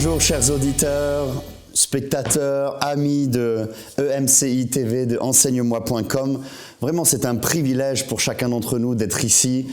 Bonjour chers auditeurs, spectateurs, amis de EMCI TV, de enseigne-moi.com. Vraiment, c'est un privilège pour chacun d'entre nous d'être ici.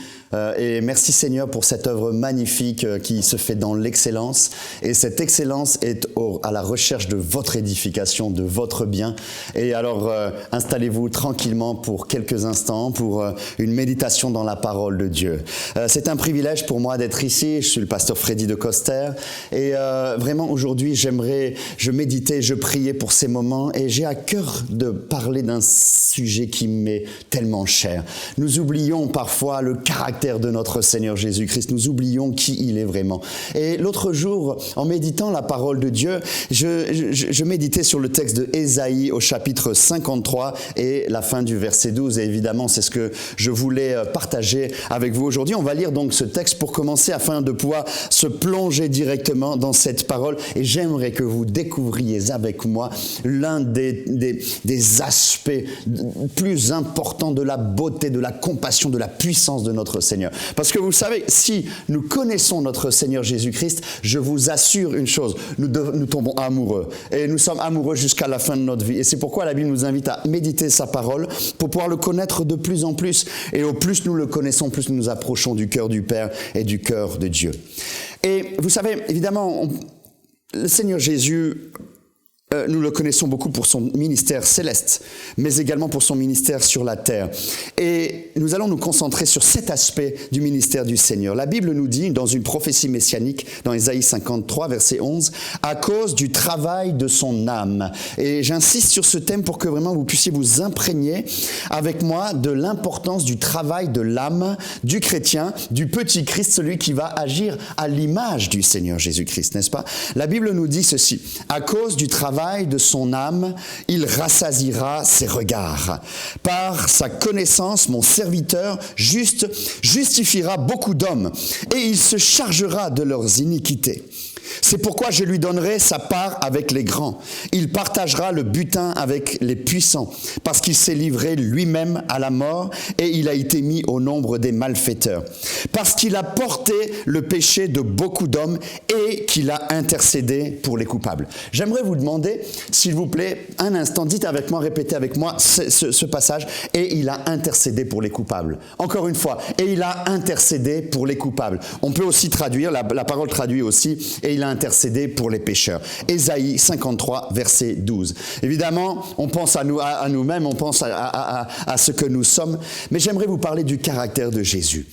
Et merci Seigneur pour cette œuvre magnifique qui se fait dans l'excellence. Et cette excellence est à la recherche de votre édification, de votre bien. Et alors, installez-vous tranquillement pour quelques instants pour une méditation dans la parole de Dieu. C'est un privilège pour moi d'être ici. Je suis le pasteur Freddy de Coster. Et vraiment, aujourd'hui, je méditais, je priais pour ces moments. Et j'ai à cœur de parler d'un sujet qui m'est tellement cher. Nous oublions parfois le caractère de notre Seigneur Jésus-Christ. Nous oublions qui il est vraiment. Et l'autre jour, en méditant la parole de Dieu, je méditais sur le texte de Ésaïe au chapitre 53 et la fin du verset 12. Et évidemment, c'est ce que je voulais partager avec vous aujourd'hui. On va lire donc ce texte pour commencer afin de pouvoir se plonger directement dans cette parole. Et j'aimerais que vous découvriez avec moi l'un des aspects plus importants de la beauté, de la compassion, de la puissance de notre Seigneur. Parce que vous savez, si nous connaissons notre Seigneur Jésus-Christ, je vous assure une chose, nous tombons amoureux. Et nous sommes amoureux jusqu'à la fin de notre vie. Et c'est pourquoi la Bible nous invite à méditer sa parole pour pouvoir le connaître de plus en plus. Et au plus nous le connaissons, plus nous nous approchons du cœur du Père et du cœur de Dieu. Et vous savez, évidemment, le Seigneur Jésus, nous le connaissons beaucoup pour son ministère céleste, mais également pour son ministère sur la terre. Et nous allons nous concentrer sur cet aspect du ministère du Seigneur. La Bible nous dit, dans une prophétie messianique, dans Ésaïe 53, verset 11, « à cause du travail de son âme ». Et j'insiste sur ce thème pour que vraiment vous puissiez vous imprégner avec moi de l'importance du travail de l'âme du chrétien, du petit Christ, celui qui va agir à l'image du Seigneur Jésus-Christ, n'est-ce pas? La Bible nous dit ceci, « à cause du travail de son âme, il rassasiera ses regards. Par sa connaissance, mon serviteur juste justifiera beaucoup d'hommes, et il se chargera de leurs iniquités. C'est pourquoi je lui donnerai sa part avec les grands. Il partagera le butin avec les puissants, parce qu'il s'est livré lui-même à la mort et il a été mis au nombre des malfaiteurs. Parce qu'il a porté le péché de beaucoup d'hommes et qu'il a intercédé pour les coupables. » J'aimerais vous demander, s'il vous plaît, un instant, dites avec moi, répétez avec moi ce passage. « Et il a intercédé pour les coupables. » Encore une fois, « Et il a intercédé pour les coupables. » On peut aussi traduire, la parole traduit aussi, « Et il a intercédé pour les pécheurs. » Ésaïe 53, verset 12. Évidemment, on pense à nous-mêmes, on pense à ce que nous sommes, mais j'aimerais vous parler du caractère de Jésus.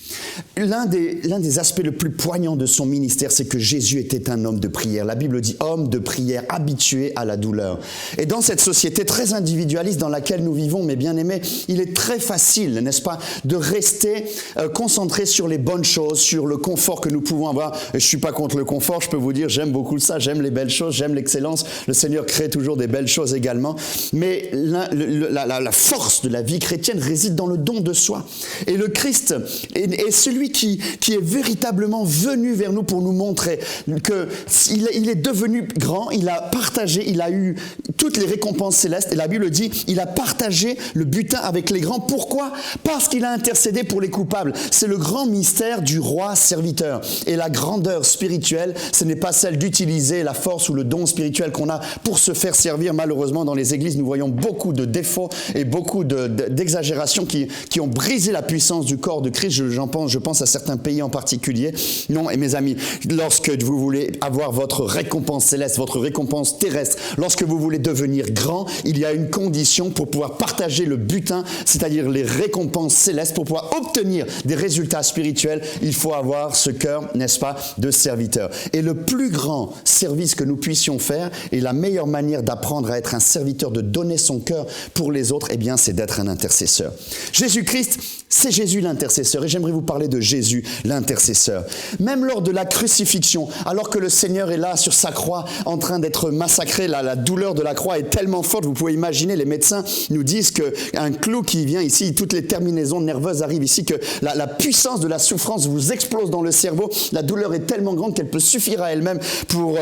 L'un des aspects le plus poignants de son ministère, c'est que Jésus était un homme de prière. La Bible dit homme de prière, habitué à la douleur. Et dans cette société très individualiste dans laquelle nous vivons, mes bien-aimés, il est très facile, n'est-ce pas, de rester concentré sur les bonnes choses, sur le confort que nous pouvons avoir. Et je suis pas contre le confort, je peux vous dire, j'aime beaucoup ça, j'aime les belles choses, j'aime l'excellence. Le Seigneur crée toujours des belles choses également. Mais la force de la vie chrétienne réside dans le don de soi. Et le Christ est celui qui est véritablement venu vers nous pour nous montrer qu'il est devenu grand, il a partagé, il a eu toutes les récompenses célestes. Et la Bible dit, il a partagé le butin avec les grands. Pourquoi? Parce qu'il a intercédé pour les coupables. C'est le grand mystère du roi serviteur. Et la grandeur spirituelle, ce n'est pas celle d'utiliser la force ou le don spirituel qu'on a pour se faire servir. Malheureusement, dans les églises, nous voyons beaucoup de défauts et beaucoup d'exagérations qui ont brisé la puissance du corps de Christ. Je pense à certains pays en particulier. Non, et mes amis, lorsque vous voulez avoir votre récompense céleste, votre récompense terrestre, lorsque vous voulez devenir grand, il y a une condition pour pouvoir partager le butin, c'est-à-dire les récompenses célestes, pour pouvoir obtenir des résultats spirituels. Il faut avoir ce cœur, n'est-ce pas, de serviteur. Et le plus grand service que nous puissions faire et la meilleure manière d'apprendre à être un serviteur, de donner son cœur pour les autres, eh bien, c'est d'être un intercesseur. Jésus-Christ, c'est Jésus l'intercesseur. Et j'aimerais vous parler de Jésus l'intercesseur. Même lors de la crucifixion, alors que le Seigneur est là sur sa croix en train d'être massacré, la douleur de la croix est tellement forte, vous pouvez imaginer, les médecins nous disent qu'un clou qui vient ici, toutes les terminaisons nerveuses arrivent ici, que la puissance de la souffrance vous explose dans le cerveau. La douleur est tellement grande qu'elle peut suffire à elle-même pour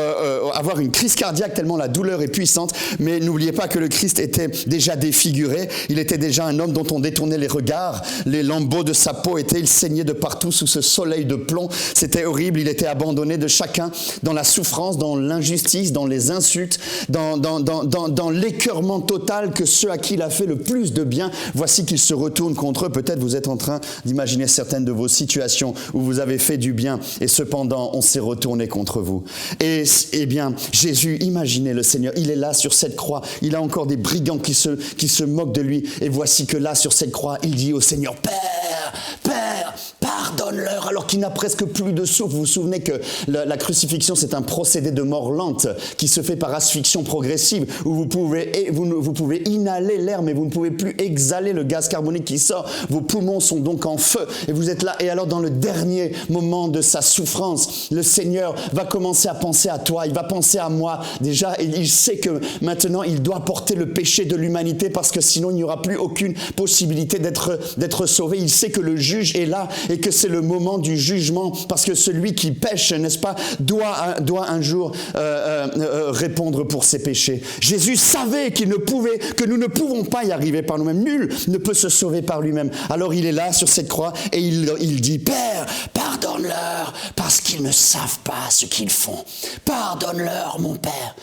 avoir une crise cardiaque tellement la douleur est puissante. Mais n'oubliez pas que le Christ était déjà défiguré. Il était déjà un homme dont on détournait les regards. Les lambeaux de sa peau il saignait de par partout sous ce soleil de plomb. C'était horrible, il était abandonné de chacun, dans la souffrance, dans l'injustice, dans les insultes, dans l'écœurement total que ceux à qui il a fait le plus de bien, voici qu'il se retourne contre eux. Peut-être vous êtes en train d'imaginer certaines de vos situations où vous avez fait du bien et cependant on s'est retourné contre vous. Et eh bien, Jésus, imaginez le Seigneur, il est là sur cette croix, il a encore des brigands qui se moquent de lui. Et voici que là, sur cette croix, il dit au Seigneur, Père, pardonne-leur, alors qu'il n'a presque plus de souffle. Vous vous souvenez que la crucifixion, c'est un procédé de mort lente qui se fait par asphyxion progressive, où vous pouvez inhaler l'air, mais vous ne pouvez plus exhaler le gaz carbonique qui sort. Vos poumons sont donc en feu, et vous êtes là. Et alors, dans le dernier moment de sa souffrance, le Seigneur va commencer à penser à toi, il va penser à moi. Déjà, il sait que maintenant, il doit porter le péché de l'humanité, parce que sinon, il n'y aura plus aucune possibilité d'être sauvé. Il sait que le juge est là et que c'est le moment du jugement, parce que celui qui pêche, n'est-ce pas, doit un jour répondre pour ses péchés. Jésus savait que nous ne pouvons pas y arriver par nous-mêmes. Nul ne peut se sauver par lui-même. Alors il est là sur cette croix et il dit, Père, pardonne-leur parce qu'ils ne savent pas ce qu'ils font. Pardonne-leur, mon Père.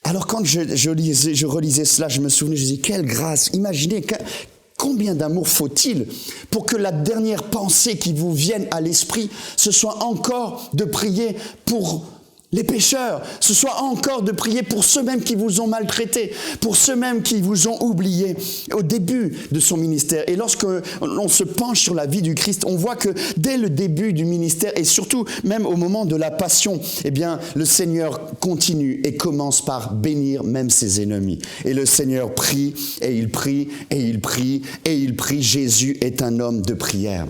Alors quand je relisais cela, je me souvenais, je disais, quelle grâce, imaginez combien d'amour faut-il pour que la dernière pensée qui vous vienne à l'esprit, ce soit encore de prier pour les pécheurs, ce soit encore de prier pour ceux-mêmes qui vous ont maltraité, pour ceux-mêmes qui vous ont oublié au début de son ministère. Et lorsque l'on se penche sur la vie du Christ, on voit que dès le début du ministère et surtout même au moment de la passion, eh bien, le Seigneur continue et commence par bénir même ses ennemis. Et le Seigneur prie et il prie et il prie et il prie. Jésus est un homme de prière.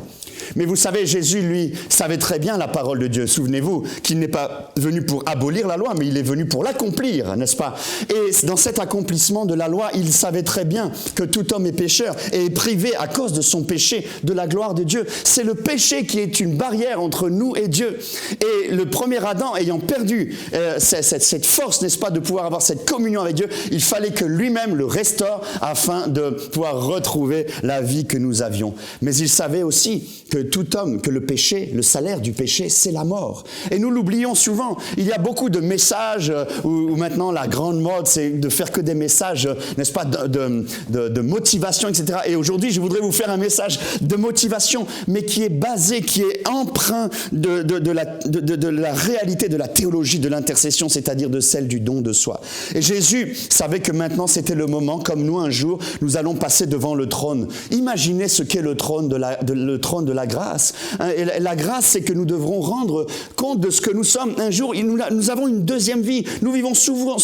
Mais vous savez, Jésus, lui, savait très bien la parole de Dieu. Souvenez-vous qu'il n'est pas venu pour abolir la loi, mais il est venu pour l'accomplir, n'est-ce pas? Et dans cet accomplissement de la loi, il savait très bien que tout homme est pécheur et est privé à cause de son péché de la gloire de Dieu. C'est le péché qui est une barrière entre nous et Dieu. Et le premier Adam, ayant perdu cette force, n'est-ce pas, de pouvoir avoir cette communion avec Dieu, il fallait que lui-même le restaure afin de pouvoir retrouver la vie que nous avions. Mais il savait aussi que tout homme, que le péché, le salaire du péché, c'est la mort. Et nous l'oublions souvent. Il y a beaucoup de messages où maintenant la grande mode, c'est de faire que des messages, n'est-ce pas, de motivation, etc. Et aujourd'hui, je voudrais vous faire un message de motivation, mais qui est basé, qui est empreint de la réalité de la théologie de l'intercession, c'est-à-dire de celle du don de soi. Et Jésus savait que maintenant, c'était le moment, comme nous, un jour, nous allons passer devant le trône. Imaginez ce qu'est le trône de la grâce. Et la grâce, c'est que nous devrons rendre compte de ce que nous sommes. Un jour, nous avons une deuxième vie. Nous vivons souvent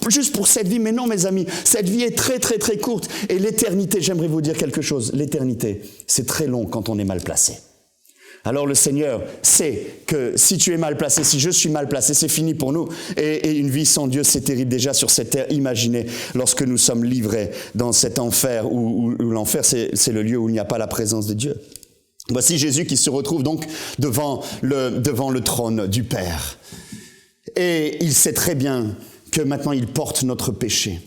juste pour cette vie. Mais non, mes amis, cette vie est très, très, très courte. Et l'éternité, j'aimerais vous dire quelque chose. L'éternité, c'est très long quand on est mal placé. Alors le Seigneur sait que si tu es mal placé, si je suis mal placé, c'est fini pour nous. Et une vie sans Dieu, c'est terrible déjà sur cette terre. Imaginez lorsque nous sommes livrés dans cet enfer où l'enfer, c'est le lieu où il n'y a pas la présence de Dieu. Voici Jésus qui se retrouve donc devant le trône du Père. Et il sait très bien que maintenant il porte notre péché.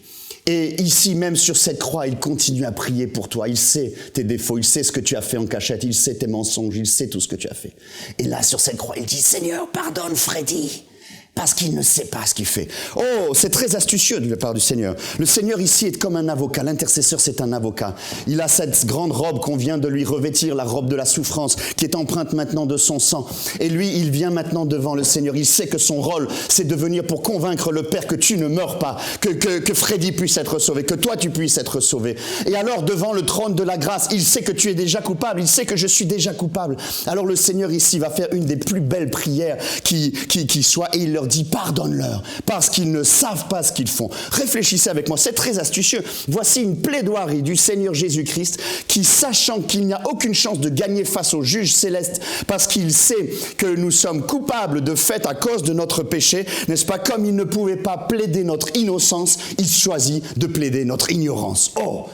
Et ici même sur cette croix, il continue à prier pour toi. Il sait tes défauts, il sait ce que tu as fait en cachette, il sait tes mensonges, il sait tout ce que tu as fait. Et là sur cette croix, il dit, Seigneur, pardonne Freddy. Parce qu'il ne sait pas ce qu'il fait. Oh, c'est très astucieux de la part du Seigneur. Le Seigneur ici est comme un avocat. L'intercesseur, c'est un avocat. Il a cette grande robe qu'on vient de lui revêtir, la robe de la souffrance, qui est empreinte maintenant de son sang. Et lui, il vient maintenant devant le Seigneur. Il sait que son rôle, c'est de venir pour convaincre le Père que tu ne meurs pas, que Freddy puisse être sauvé, que toi, tu puisses être sauvé. Et alors, devant le trône de la grâce, il sait que tu es déjà coupable. Il sait que je suis déjà coupable. Alors, le Seigneur ici va faire une des plus belles prières qui soit, et il leur dit, pardonne-leur, parce qu'ils ne savent pas ce qu'ils font. Réfléchissez avec moi, c'est très astucieux. Voici une plaidoirie du Seigneur Jésus-Christ qui, sachant qu'il n'y a aucune chance de gagner face au juge céleste, parce qu'il sait que nous sommes coupables de fait à cause de notre péché, n'est-ce pas, comme il ne pouvait pas plaider notre innocence, il choisit de plaider notre ignorance. Oh!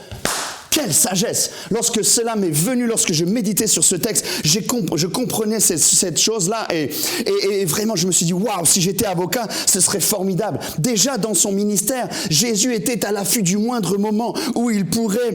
quelle sagesse! Lorsque cela m'est venu, lorsque je méditais sur ce texte, je comprenais cette chose-là et vraiment je me suis dit, waouh, si j'étais avocat, ce serait formidable. Déjà dans son ministère, Jésus était à l'affût du moindre moment où il pourrait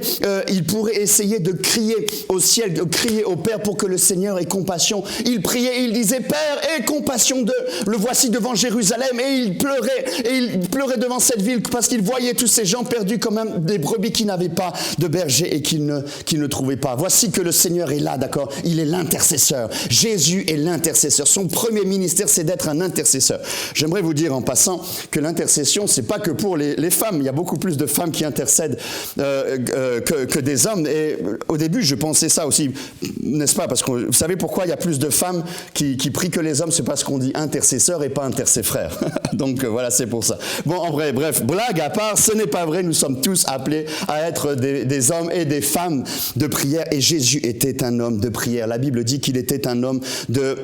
essayer de crier au ciel, de crier au Père pour que le Seigneur ait compassion. Il priait et il disait, Père, aie compassion d'eux. Le voici devant Jérusalem et il pleurait devant cette ville parce qu'il voyait tous ces gens perdus comme des brebis qui n'avaient pas de berger et qu'ils ne trouvaient pas. Voici que le Seigneur est là, d'accord? Il est l'intercesseur. Jésus est l'intercesseur. Son premier ministère, c'est d'être un intercesseur. J'aimerais vous dire en passant que l'intercession, c'est pas que pour les femmes. Il y a beaucoup plus de femmes qui intercèdent que des hommes. Et au début, je pensais ça aussi, n'est-ce pas? Parce que vous savez pourquoi il y a plus de femmes qui prient que les hommes? C'est parce qu'on dit intercesseur et pas intercesseur. Donc voilà, c'est pour ça. Bon, en vrai, bref, blague à part, ce n'est pas vrai. Nous sommes tous appelés à être des hommes et des femmes de prière. Et Jésus était un homme de prière. La Bible dit qu'il était un homme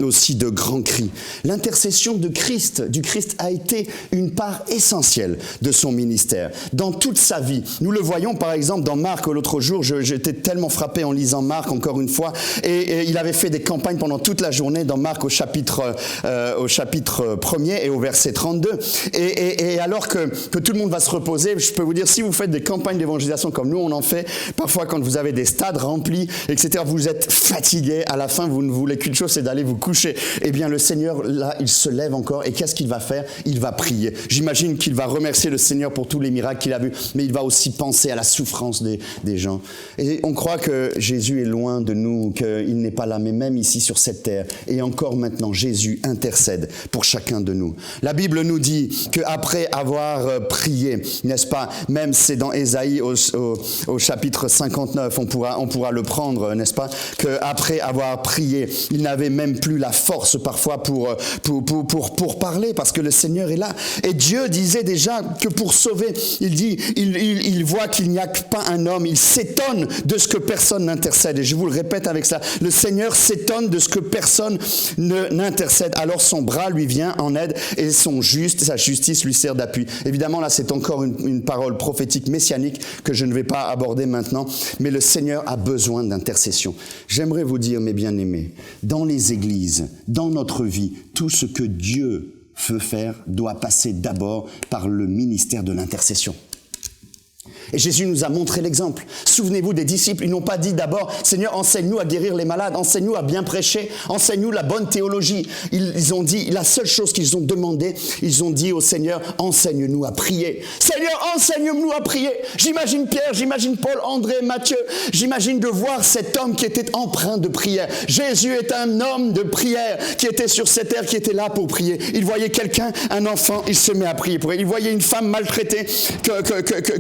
aussi de grands cris. L'intercession du Christ a été une part essentielle de son ministère. Dans toute sa vie. Nous le voyons par exemple dans Marc. L'autre jour, j'étais tellement frappé en lisant Marc encore une fois. Et il avait fait des campagnes pendant toute la journée dans Marc au chapitre 1er et au verset 32. Et alors que tout le monde va se reposer, je peux vous dire, si vous faites des campagnes d'évangélisation comme nous on en fait, parfois quand vous avez des stades remplis, etc., vous êtes fatigué, à la fin vous ne voulez qu'une chose, c'est d'aller vous coucher. Eh bien le Seigneur, là, il se lève encore et qu'est-ce qu'il va faire? Il va prier. J'imagine qu'il va remercier le Seigneur pour tous les miracles qu'il a vus, mais il va aussi penser à la souffrance des gens. Et on croit que Jésus est loin de nous, qu'il n'est pas là, mais même ici sur cette terre, et encore maintenant, Jésus intercède pour chacun de nous. La Bible nous dit qu'après avoir prié, n'est-ce pas, même c'est dans Ésaïe au chapitre 59, on pourra le prendre, n'est-ce pas, qu'après avoir prié, il n'avait même plus la force parfois pour parler, parce que le Seigneur est là. Et Dieu disait déjà que pour sauver, il voit qu'il n'y a pas un homme, il s'étonne de ce que personne n'intercède. Et je vous le répète avec ça, le Seigneur s'étonne de ce que personne n'intercède. Alors son bras lui vient en aide et sa justice lui sert d'appui. Évidemment, là, c'est encore une parole prophétique messianique que je ne vais pas aborder maintenant, mais le Seigneur a besoin d'intercession. J'aimerais vous dire, mes bien-aimés, dans les églises, dans notre vie, tout ce que Dieu veut faire doit passer d'abord par le ministère de l'intercession. Et Jésus nous a montré l'exemple. Souvenez-vous des disciples, ils n'ont pas dit d'abord, Seigneur, enseigne-nous à guérir les malades, enseigne-nous à bien prêcher, enseigne-nous la bonne théologie. Ils ont dit, la seule chose qu'ils ont demandé, ils ont dit au Seigneur, enseigne-nous à prier. Seigneur, enseigne-nous à prier. J'imagine Pierre, j'imagine Paul, André, Matthieu, j'imagine de voir cet homme qui était empreint de prière. Jésus est un homme de prière qui était sur cette terre, qui était là pour prier. Il voyait quelqu'un, un enfant, il se met à prier pour elle. Il voyait une femme maltraitée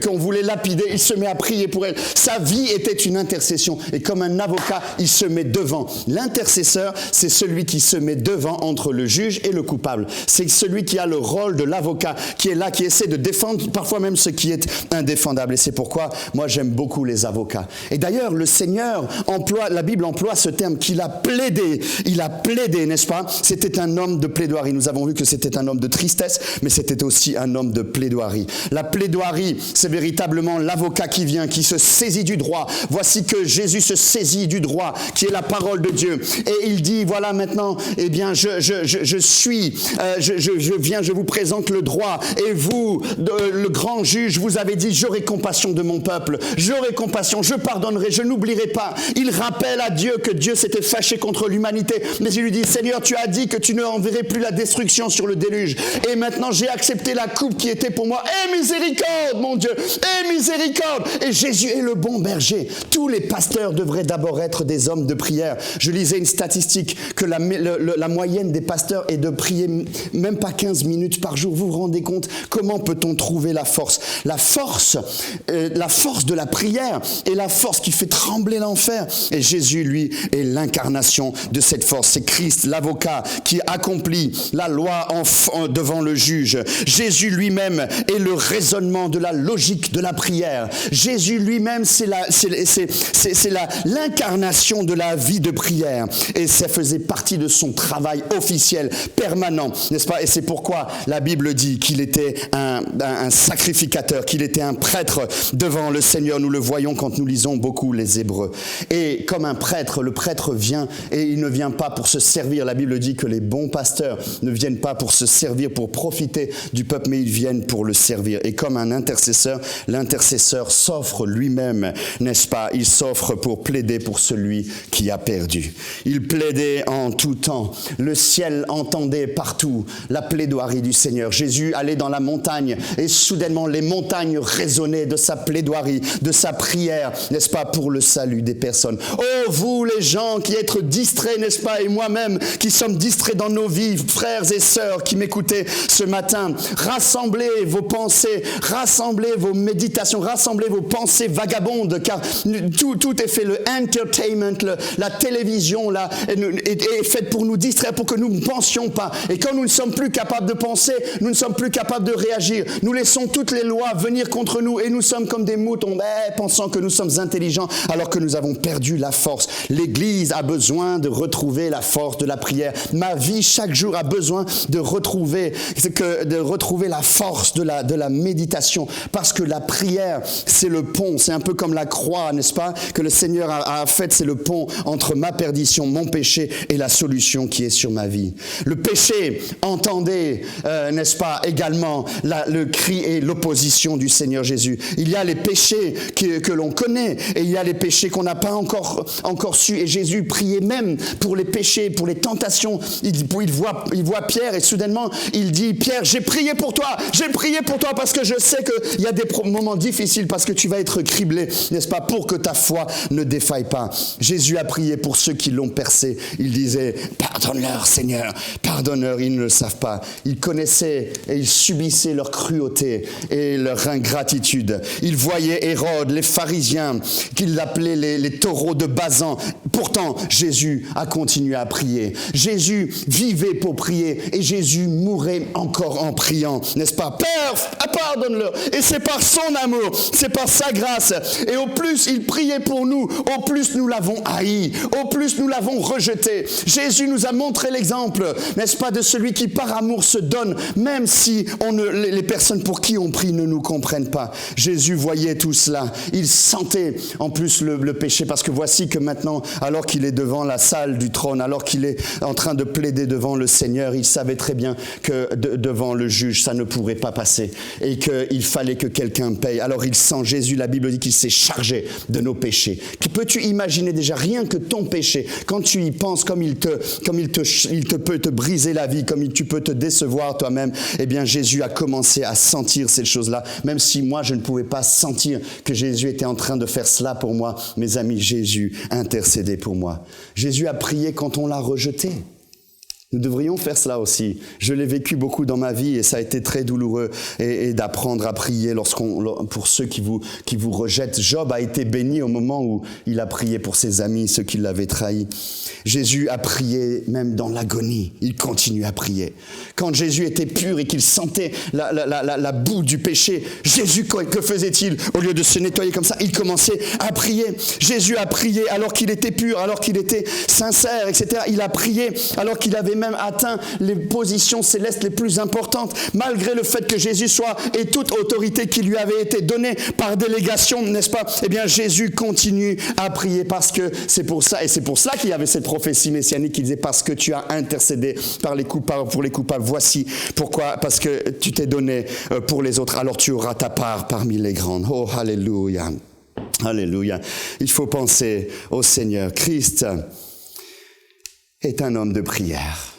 qu'on voulait lapider, il se met à prier pour elle. Sa vie était une intercession. Et comme un avocat, il se met devant. L'intercesseur, c'est celui qui se met devant entre le juge et le coupable. C'est celui qui a le rôle de l'avocat, qui est là, qui essaie de défendre parfois même ce qui est indéfendable. Et c'est pourquoi moi j'aime beaucoup les avocats. Et d'ailleurs, le Seigneur la Bible emploie ce terme qu'il a plaidé. Il a plaidé, n'est-ce pas? C'était un homme de plaidoirie. Nous avons vu que c'était un homme de tristesse, mais c'était aussi un homme de plaidoirie. La plaidoirie, c'est véritablement l'avocat qui vient, qui se saisit du droit. Voici que Jésus se saisit du droit, qui est la parole de Dieu. Et il dit, voilà maintenant, eh bien, je viens, je vous présente le droit. Et vous, le grand juge, vous avez dit, j'aurai compassion de mon peuple. J'aurai compassion, je pardonnerai, je n'oublierai pas. Il rappelle à Dieu que Dieu s'était fâché contre l'humanité. Mais il lui dit, Seigneur, tu as dit que tu ne enverrais plus la destruction sur le déluge. Et maintenant, j'ai accepté la coupe qui était pour moi. Et miséricorde, mon Dieu, et miséricorde. Et Jésus est le bon berger. Tous les pasteurs devraient d'abord être des hommes de prière. Je lisais une statistique que la moyenne des pasteurs est de prier même pas 15 minutes par jour. Vous vous rendez compte? Comment peut-on trouver la force? La force de la prière est la force qui fait trembler l'enfer. Et Jésus, lui, est l'incarnation de cette force. C'est Christ, l'avocat, qui accomplit la loi devant le juge. Jésus lui-même est le raisonnement de la logique de la prière. prière. Jésus lui-même, c'est l'incarnation de la vie de prière. Et ça faisait partie de son travail officiel, permanent, n'est-ce pas? Et c'est pourquoi la Bible dit qu'il était un sacrificateur, qu'il était un prêtre devant le Seigneur. Nous le voyons quand nous lisons beaucoup les Hébreux. Et comme un prêtre, le prêtre vient et il ne vient pas pour se servir. La Bible dit que les bons pasteurs ne viennent pas pour se servir, pour profiter du peuple, mais ils viennent pour le servir. Et comme un intercesseur, l'intercesseur s'offre lui-même, n'est-ce pas? Il s'offre pour plaider pour celui qui a perdu. Il plaidait en tout temps. Le ciel entendait partout la plaidoirie du Seigneur. Jésus allait dans la montagne et soudainement les montagnes résonnaient de sa plaidoirie, de sa prière, n'est-ce pas, pour le salut des personnes. Oh, vous les gens qui êtes distraits, n'est-ce pas, et moi-même qui sommes distraits dans nos vies, frères et sœurs qui m'écoutez ce matin, rassemblez vos pensées, rassemblez vos méditations, rassemblez vos pensées vagabondes, car tout est fait, le entertainment, la télévision là, est faite pour nous distraire, pour que nous ne pensions pas. Et quand nous ne sommes plus capables de penser, nous ne sommes plus capables de réagir. Nous laissons toutes les lois venir contre nous et nous sommes comme des moutons, pensant que nous sommes intelligents alors que nous avons perdu la force. L'Église a besoin de retrouver la force de la prière. Ma vie chaque jour a besoin de retrouver la force de la méditation, parce que la prière, c'est le pont, c'est un peu comme la croix, n'est-ce pas, que le Seigneur a faite, c'est le pont entre ma perdition, mon péché et la solution qui est sur ma vie. Le péché, entendez, n'est-ce pas, également le cri et l'opposition du Seigneur Jésus. Il y a les péchés que l'on connaît et il y a les péchés qu'on n'a pas encore su, et Jésus priait même pour les péchés, pour les tentations. Il voit Pierre et soudainement il dit: Pierre, j'ai prié pour toi parce que je sais qu'il y a des moments difficiles, parce que tu vas être criblé, n'est-ce pas, pour que ta foi ne défaille pas. Jésus a prié pour ceux qui l'ont percé. Il disait: pardonne-leur, Seigneur, pardonne-leur, ils ne le savent pas. Il connaissait et il subissait leur cruauté et leur ingratitude. Il voyait Hérode, les pharisiens, qu'il appelait les taureaux de Basan. Pourtant, Jésus a continué à prier. Jésus vivait pour prier et Jésus mourait encore en priant, n'est-ce pas? Père, pardonne-leur. Et c'est par son amour, c'est par sa grâce. Et au plus il priait pour nous, au plus nous l'avons haï, au plus nous l'avons rejeté. Jésus nous a montré l'exemple, n'est-ce pas, de celui qui par amour se donne, même si les personnes pour qui on prie ne nous comprennent pas. Jésus voyait tout cela. Il sentait en plus le péché, parce que voici que maintenant, alors qu'il est devant la salle du trône, alors qu'il est en train de plaider devant le Seigneur, il savait très bien que devant le juge, ça ne pourrait pas passer et qu'il fallait que quelqu'un paye. Alors il sent, Jésus, la Bible dit qu'il s'est chargé de nos péchés. Peux-tu imaginer déjà rien que ton péché, quand tu y penses, comme il peut te briser la vie, comme tu peux te décevoir toi-même? Eh bien, Jésus a commencé à sentir ces choses-là, même si moi je ne pouvais pas sentir que Jésus était en train de faire cela pour moi. Mes amis, Jésus intercédait pour moi. Jésus a prié quand on l'a rejeté. Nous devrions faire cela aussi. Je l'ai vécu beaucoup dans ma vie et ça a été très douloureux et d'apprendre à prier pour ceux qui vous rejettent. Job a été béni au moment où il a prié pour ses amis, ceux qui l'avaient trahi. Jésus a prié même dans l'agonie. Il continue à prier. Quand Jésus était pur et qu'il sentait la boue du péché, Jésus, que faisait-il? Au lieu de se nettoyer comme ça, il commençait à prier. Jésus a prié alors qu'il était pur, alors qu'il était sincère, etc. Il a prié alors qu'il avait même atteint les positions célestes les plus importantes, malgré le fait que Jésus soit et toute autorité qui lui avait été donnée par délégation, n'est-ce pas? Eh bien, Jésus continue à prier, parce que c'est pour ça, et c'est pour cela qu'il y avait cette prophétie messianique qui disait: parce que tu as intercédé pour les coupables, voici pourquoi, parce que tu t'es donné pour les autres, alors tu auras ta part parmi les grandes. Oh, alléluia, alléluia. Il faut penser au Seigneur. Christ est un homme de prière.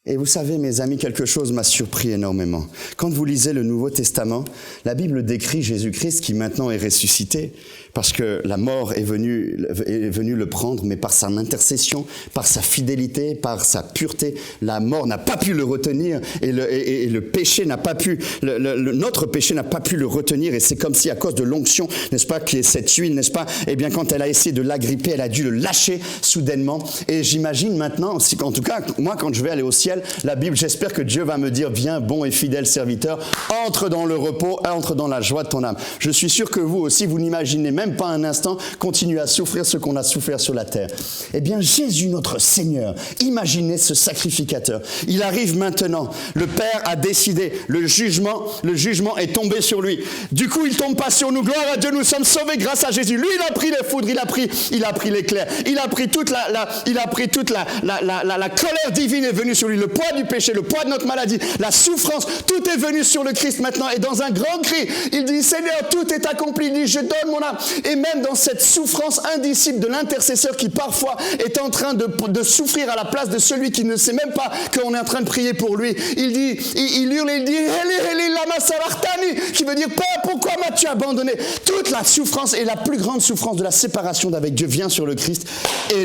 Et vous savez, mes amis, quelque chose m'a surpris énormément. Quand vous lisez le Nouveau Testament, la Bible décrit Jésus-Christ qui maintenant est ressuscité, parce que la mort est venue le prendre, mais par son intercession, par sa fidélité, par sa pureté, la mort n'a pas pu le retenir et le péché n'a pas pu, notre péché n'a pas pu le retenir, et c'est comme si à cause de l'onction, n'est-ce pas, qui est cette huile, n'est-ce pas, eh bien quand elle a essayé de l'agripper, elle a dû le lâcher soudainement. Et j'imagine maintenant, en tout cas, moi quand je vais aller au ciel, ciel, la Bible, j'espère que Dieu va me dire, viens, bon et fidèle serviteur, entre dans le repos, entre dans la joie de ton âme. Je suis sûr que vous aussi, vous n'imaginez même pas un instant continuer à souffrir ce qu'on a souffert sur la terre. Eh bien, Jésus, notre Seigneur, imaginez ce sacrificateur. Il arrive maintenant. Le Père a décidé. Le jugement est tombé sur lui. Du coup, il tombe pas sur nous. Gloire à Dieu, nous sommes sauvés grâce à Jésus. Lui, il a pris les foudres, il a pris l'éclair. Il a pris toute la colère divine est venue sur lui. Le poids du péché, le poids de notre maladie, la souffrance, tout est venu sur le Christ maintenant. Et dans un grand cri, il dit, Seigneur, tout est accompli. Il dit, je donne mon âme. Et même dans cette souffrance indicible de l'intercesseur qui parfois est en train de souffrir à la place de celui qui ne sait même pas qu'on est en train de prier pour lui. Il hurle et il dit, Eli, Eli, lama sabachthani, qui veut dire, Père, pourquoi m'as-tu abandonné? Toute la souffrance et la plus grande souffrance de la séparation d'avec Dieu vient sur le Christ.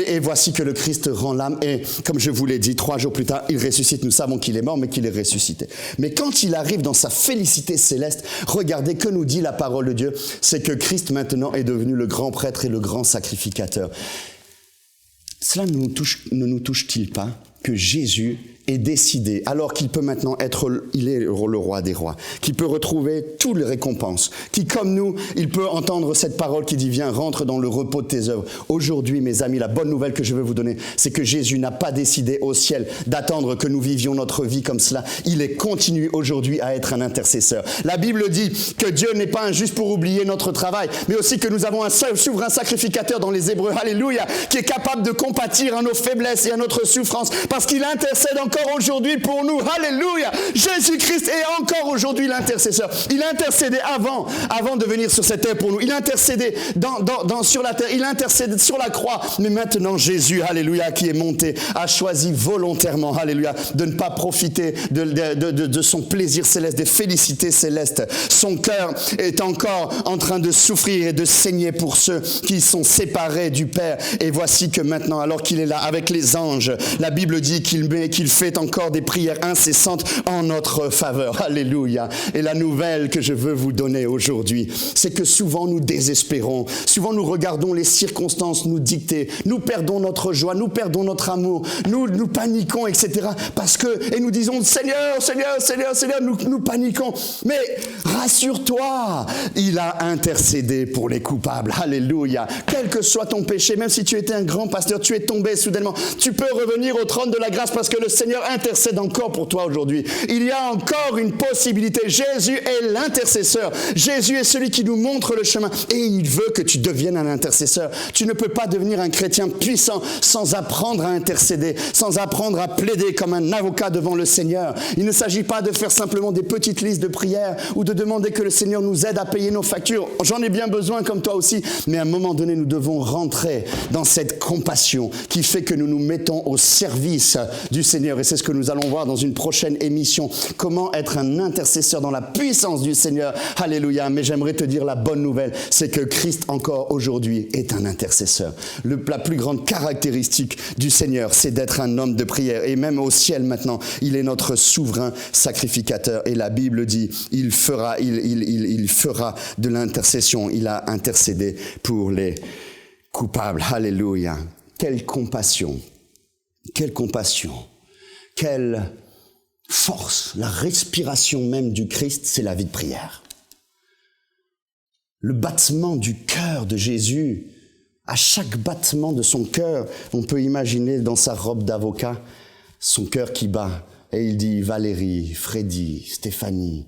Et voici que le Christ rend l'âme. Et comme je vous l'ai dit, 3 jours plus tard, il ressuscite. Nous savons qu'il est mort, mais qu'il est ressuscité. Mais quand il arrive dans sa félicité céleste, regardez que nous dit la parole de Dieu. C'est que Christ maintenant est devenu le grand prêtre et le grand sacrificateur. Cela ne nous touche-t-il pas que Jésus est décidé, alors qu'il peut maintenant il est le roi des rois, qu'il peut retrouver toutes les récompenses, qui comme nous, il peut entendre cette parole qui dit, viens, rentre dans le repos de tes œuvres. Aujourd'hui, mes amis, la bonne nouvelle que je veux vous donner, c'est que Jésus n'a pas décidé au ciel d'attendre que nous vivions notre vie comme cela. Il est continue aujourd'hui à être un intercesseur. La Bible dit que Dieu n'est pas injuste pour oublier notre travail, mais aussi que nous avons un seul souverain sacrificateur dans les Hébreux, alléluia, qui est capable de compatir à nos faiblesses et à notre souffrance, parce qu'il intercède encore aujourd'hui pour nous, alléluia. Jésus-Christ est encore aujourd'hui l'intercesseur. Il intercédait avant de venir sur cette terre pour nous. Il intercédait sur la terre, il intercédait sur la croix. Mais maintenant, Jésus, alléluia, qui est monté, a choisi volontairement, alléluia, de ne pas profiter de son plaisir céleste, des félicités célestes. Son cœur est encore en train de souffrir et de saigner pour ceux qui sont séparés du Père. Et voici que maintenant, alors qu'il est là avec les anges, la Bible dit qu'il fait encore des prières incessantes en notre faveur. Alléluia. Et la nouvelle que je veux vous donner aujourd'hui, c'est que souvent nous désespérons. Souvent nous regardons les circonstances nous dicter. Nous perdons notre joie, nous perdons notre amour. Nous paniquons, etc. Et nous disons, Seigneur, Seigneur, Seigneur, Seigneur, nous paniquons. Mais rassure-toi, il a intercédé pour les coupables. Alléluia. Quel que soit ton péché, même si tu étais un grand pasteur, tu es tombé soudainement, tu peux revenir au trône de la grâce parce que le Seigneur intercède encore pour toi aujourd'hui. Il y a encore une possibilité. Jésus est l'intercesseur. Jésus est celui qui nous montre le chemin et il veut que tu deviennes un intercesseur. Tu ne peux pas devenir un chrétien puissant sans apprendre à intercéder, sans apprendre à plaider comme un avocat devant le Seigneur. Il ne s'agit pas de faire simplement des petites listes de prières ou de demander que le Seigneur nous aide à payer nos factures. J'en ai bien besoin comme toi aussi, mais à un moment donné, nous devons rentrer dans cette compassion qui fait que nous nous mettons au service du Seigneur. Et c'est ce que nous allons voir dans une prochaine émission. Comment être un intercesseur dans la puissance du Seigneur. Alléluia. Mais j'aimerais te dire la bonne nouvelle, c'est que Christ encore aujourd'hui est un intercesseur. La plus grande caractéristique du Seigneur, c'est d'être un homme de prière. Et même au ciel maintenant, il est notre souverain sacrificateur. Et la Bible dit, il fera de l'intercession. Il a intercédé pour les coupables. Alléluia. Quelle compassion. Quelle compassion. Quelle force. La respiration même du Christ, c'est la vie de prière. Le battement du cœur de Jésus, à chaque battement de son cœur, on peut imaginer dans sa robe d'avocat, son cœur qui bat. Et il dit Valérie, Freddy, Stéphanie.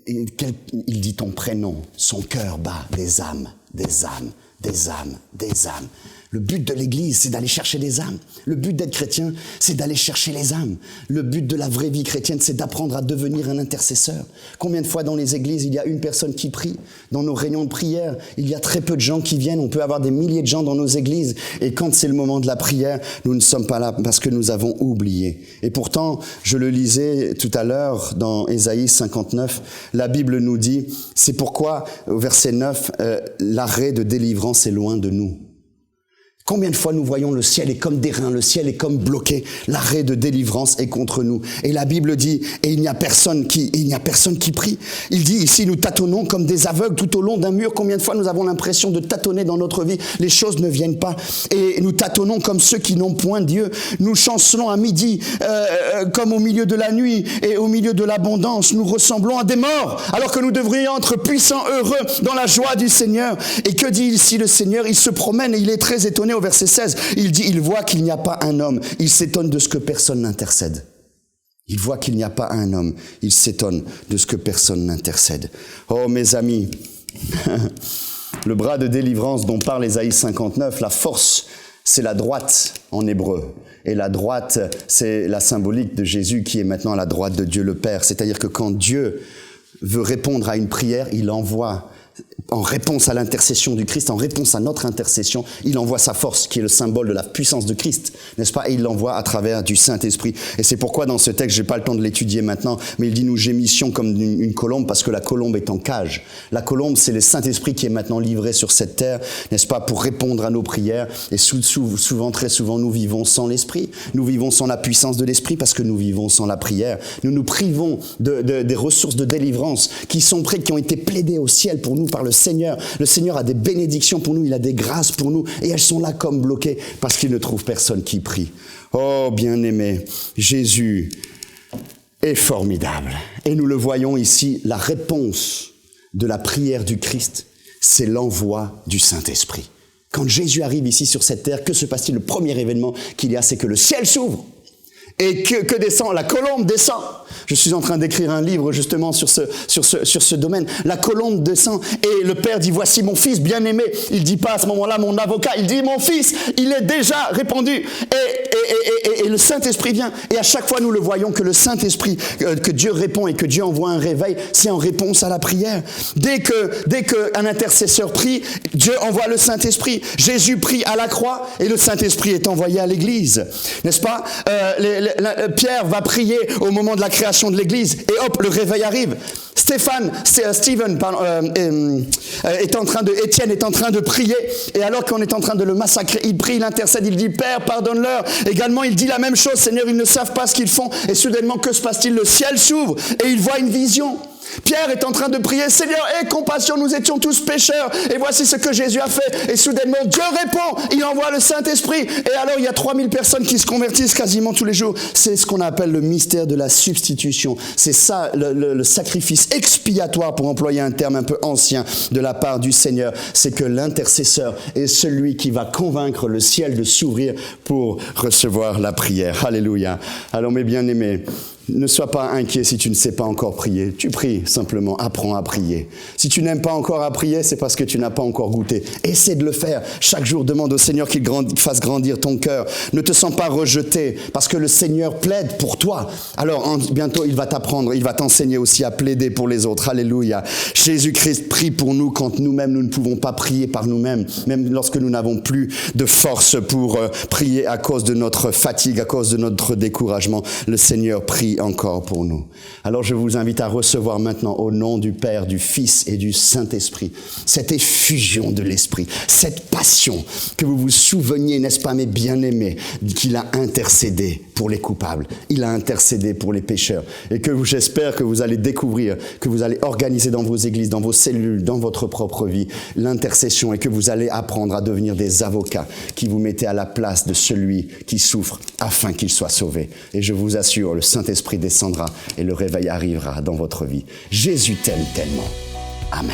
Il dit ton prénom. Son cœur bat des âmes, des âmes, des âmes, des âmes. Le but de l'Église, c'est d'aller chercher des âmes. Le but d'être chrétien, c'est d'aller chercher les âmes. Le but de la vraie vie chrétienne, c'est d'apprendre à devenir un intercesseur. Combien de fois dans les églises, il y a une personne qui prie? Dans nos réunions de prière, il y a très peu de gens qui viennent. On peut avoir des milliers de gens dans nos églises. Et quand c'est le moment de la prière, nous ne sommes pas là parce que nous avons oublié. Et pourtant, je le lisais tout à l'heure dans Ésaïe 59, la Bible nous dit, c'est pourquoi, au verset 9, l'arrêt de délivrance est loin de nous. Combien de fois nous voyons le ciel est comme d'airain, le ciel est comme bloqué, l'arrêt de délivrance est contre nous. Et la Bible dit, et il n'y a personne qui prie. Il dit ici, nous tâtonnons comme des aveugles tout au long d'un mur. Combien de fois nous avons l'impression de tâtonner dans notre vie, les choses ne viennent pas. Et nous tâtonnons comme ceux qui n'ont point Dieu. Nous chancelons à midi, comme au milieu de la nuit et au milieu de l'abondance. Nous ressemblons à des morts, alors que nous devrions être puissants, heureux, dans la joie du Seigneur. Et que dit ici le Seigneur? Il se promène et il est très étonné. Au verset 16, il dit, il voit qu'il n'y a pas un homme. Il s'étonne de ce que personne n'intercède. Il voit qu'il n'y a pas un homme. Il s'étonne de ce que personne n'intercède. Oh, mes amis, le bras de délivrance dont parle Ésaïe 59, la force, c'est la droite en hébreu. Et la droite, c'est la symbolique de Jésus qui est maintenant à la droite de Dieu le Père. C'est-à-dire que quand Dieu veut répondre à une prière, il envoie, en réponse à l'intercession du Christ, en réponse à notre intercession, il envoie sa force, qui est le symbole de la puissance de Christ, n'est-ce pas? Et il l'envoie à travers du Saint-Esprit. Et c'est pourquoi dans ce texte, j'ai pas le temps de l'étudier maintenant, mais il dit, nous gémissions comme une colombe, parce que la colombe est en cage. La colombe, c'est le Saint-Esprit qui est maintenant livré sur cette terre, n'est-ce pas, pour répondre à nos prières. Et souvent, très souvent, nous vivons sans l'Esprit. Nous vivons sans la puissance de l'Esprit, parce que nous vivons sans la prière. Nous nous privons des ressources de délivrance qui sont prêtes, qui ont été plaidées au ciel pour nous par le Seigneur. Le Seigneur a des bénédictions pour nous, il a des grâces pour nous, et elles sont là comme bloquées parce qu'il ne trouve personne qui prie. Oh, bien-aimé, Jésus est formidable. Et nous le voyons ici, la réponse de la prière du Christ, c'est l'envoi du Saint-Esprit. Quand Jésus arrive ici sur cette terre, que se passe-t-il? Le premier événement qu'il y a, c'est que le ciel s'ouvre. Et que descend? La colombe descend. Je suis en train d'écrire un livre justement sur ce domaine. La colombe descend et le Père dit, voici mon fils bien-aimé. Il dit pas à ce moment-là mon avocat, il dit mon fils, il est déjà répandu. Et le Saint-Esprit vient. Et à chaque fois nous le voyons que le Saint-Esprit, que Dieu répond et que Dieu envoie un réveil, c'est en réponse à la prière. Dès qu'un intercesseur prie, Dieu envoie le Saint-Esprit. Jésus prie à la croix et le Saint-Esprit est envoyé à l'église. N'est-ce pas? Pierre va prier au moment de la création de l'église et hop, le réveil arrive. Étienne est en train de prier et alors qu'on est en train de le massacrer, il prie, il intercède, il dit Père, pardonne-leur. Également, il dit la même chose, Seigneur, ils ne savent pas ce qu'ils font. Et soudainement, que se passe-t-il? Le ciel s'ouvre et il voit une vision. Pierre est en train de prier, Seigneur, aie compassion, nous étions tous pécheurs, et voici ce que Jésus a fait. Et soudainement, Dieu répond, il envoie le Saint-Esprit, et alors il y a 3000 personnes qui se convertissent quasiment tous les jours. C'est ce qu'on appelle le mystère de la substitution. C'est ça, le sacrifice expiatoire, pour employer un terme un peu ancien, de la part du Seigneur. C'est que l'intercesseur est celui qui va convaincre le ciel de s'ouvrir pour recevoir la prière. Alléluia. Alors mes bien-aimés, ne sois pas inquiet si tu ne sais pas encore prier. Tu pries simplement, apprends à prier. Si tu n'aimes pas encore à prier, c'est parce que tu n'as pas encore goûté. Essaie de le faire. Chaque jour, demande au Seigneur qu'il fasse grandir ton cœur. Ne te sens pas rejeté parce que le Seigneur plaide pour toi. Alors bientôt, il va t'apprendre, il va t'enseigner aussi à plaider pour les autres. Alléluia. Jésus-Christ prie pour nous quand nous-mêmes, nous ne pouvons pas prier par nous-mêmes. Même lorsque nous n'avons plus de force pour prier à cause de notre fatigue, à cause de notre découragement. Le Seigneur prie encore pour nous. Alors je vous invite à recevoir maintenant au nom du Père, du Fils et du Saint-Esprit cette effusion de l'Esprit, cette passion, que vous vous souveniez, n'est-ce pas mes bien-aimés, qu'il a intercédé pour les coupables, il a intercédé pour les pécheurs, et que j'espère que vous allez découvrir, que vous allez organiser dans vos églises, dans vos cellules, dans votre propre vie, l'intercession, et que vous allez apprendre à devenir des avocats qui vous mettez à la place de celui qui souffre afin qu'il soit sauvé. Et je vous assure, le Saint-Esprit descendra et le réveil arrivera dans votre vie. Jésus t'aime tellement. Amen.